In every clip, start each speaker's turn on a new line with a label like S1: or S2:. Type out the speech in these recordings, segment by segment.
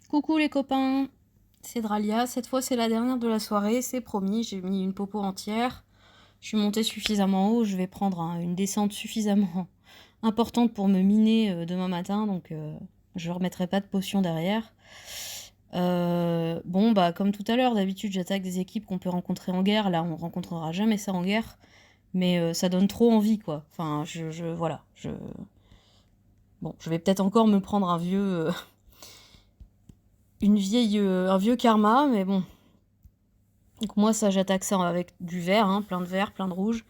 S1: Coucou les copains, c'est Dralia. Cette fois, c'est la dernière de la soirée, c'est promis. J'ai mis une popo entière. Je suis montée suffisamment haut. Je vais prendre une descente suffisamment importante pour me miner demain matin. Donc, je ne remettrai pas de potion derrière. Bon, bah, comme tout à l'heure, d'habitude, j'attaque des équipes qu'on peut rencontrer en guerre. Là, on rencontrera jamais ça en guerre. Mais ça donne trop envie, quoi. Enfin, voilà. Bon, je vais peut-être encore me prendre un vieux karma, mais bon. Donc moi, ça, j'attaque ça avec du vert, hein, plein de vert, plein de rouge.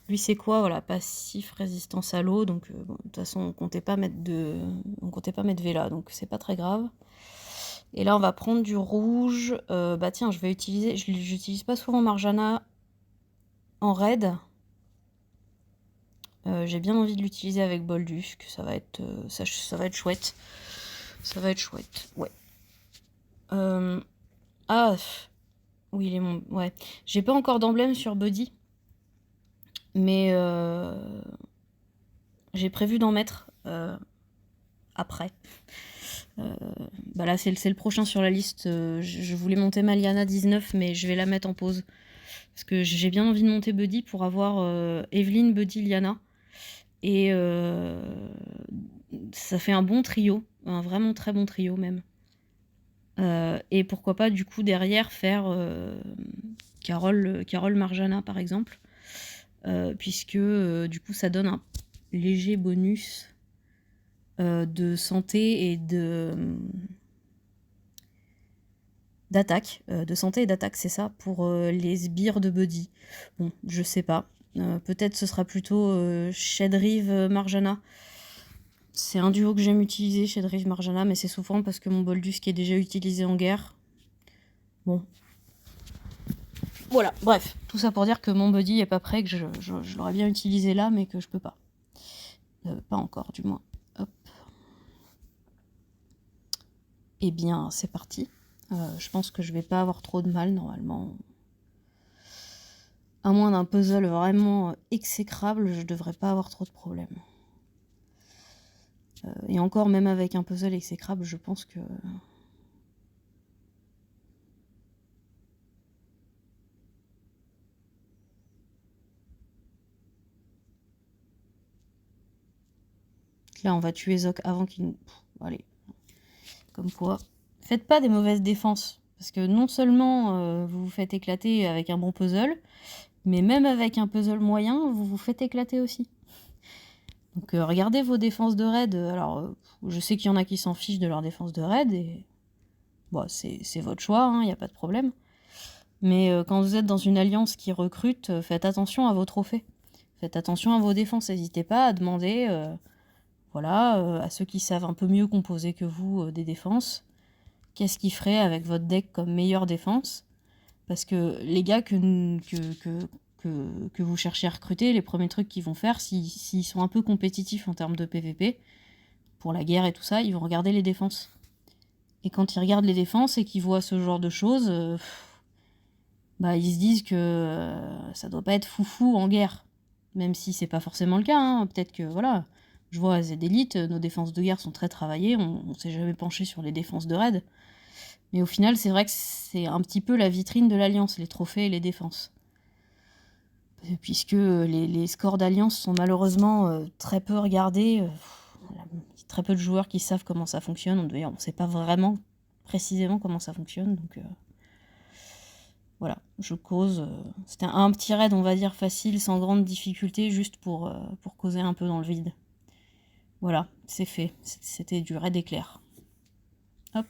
S1: Lui, c'est quoi? Voilà, passif, résistance à l'eau. Donc, bon, de toute façon, on comptait pas mettre Vela, donc c'est pas très grave. Et là, on va prendre du rouge. Bah tiens, j'utilise pas souvent Marjana en raid. J'ai bien envie de l'utiliser avec Bolduc, que ça va être chouette. Ça va être chouette, ouais. Oui, il est mon... Ouais. J'ai pas encore d'emblème sur Buddy. Mais j'ai prévu d'en mettre après. Bah là, c'est le prochain sur la liste. Je voulais monter Maliana 19, mais je vais la mettre en pause. Parce que j'ai bien envie de monter Buddy pour avoir Evelyn, Buddy, Liana. Et ça fait un bon trio. Un vraiment très bon trio, même. Et pourquoi pas, du coup, derrière, faire Carole Marjana, par exemple. Puisque, du coup, ça donne un léger bonus de santé et d'attaque. De santé et d'attaque, c'est ça, pour les sbires de Buddy. Bon, je sais pas. Peut-être ce sera plutôt Shedrive Marjana. C'est un duo que j'aime utiliser, Shedrive Marjana, mais c'est souvent parce que mon Boldus qui est déjà utilisé en guerre. Bon. Voilà, bref. Tout ça pour dire que mon Buddy est pas prêt, que je l'aurais bien utilisé là, mais que je peux pas. Pas encore, du moins. Hop. Eh bien, c'est parti. Je pense que je vais pas avoir trop de mal, normalement. À moins d'un puzzle vraiment exécrable, je devrais pas avoir trop de problèmes. Et encore, même avec un puzzle exécrable, je pense que... Là, on va tuer Zoc avant qu'il nous... allez. Comme quoi. Faites pas des mauvaises défenses. Parce que non seulement vous vous faites éclater avec un bon puzzle, mais même avec un puzzle moyen, vous vous faites éclater aussi. Donc regardez vos défenses de raid. Alors, je sais qu'il y en a qui s'en fichent de leur défense de raid, et bon, c'est votre choix, il n'y a pas de problème. Mais quand vous êtes dans une alliance qui recrute, faites attention à vos trophées. Faites attention à vos défenses. N'hésitez pas à demander à ceux qui savent un peu mieux composer que vous des défenses, qu'est-ce qu'ils feraient avec votre deck comme meilleure défense. Parce que les gars que vous cherchez à recruter, les premiers trucs qu'ils vont faire, s'ils sont un peu compétitifs en termes de PVP, pour la guerre et tout ça, ils vont regarder les défenses. Et quand ils regardent les défenses et qu'ils voient ce genre de choses, ils se disent que ça doit pas être foufou en guerre. Même si c'est pas forcément le cas, peut-être que, voilà, je vois à Z Elite, nos défenses de guerre sont très travaillées, on s'est jamais penché sur les défenses de raid. Mais au final, c'est vrai que c'est un petit peu la vitrine de l'Alliance, les trophées et les défenses. Puisque les scores d'Alliance sont malheureusement très peu regardés. Très peu de joueurs qui savent comment ça fonctionne. D'ailleurs, on ne sait pas vraiment précisément comment ça fonctionne. Donc voilà, je cause. C'était un petit raid, on va dire, facile, sans grande difficulté, juste pour causer un peu dans le vide. Voilà, c'est fait. C'était du raid éclair. Hop.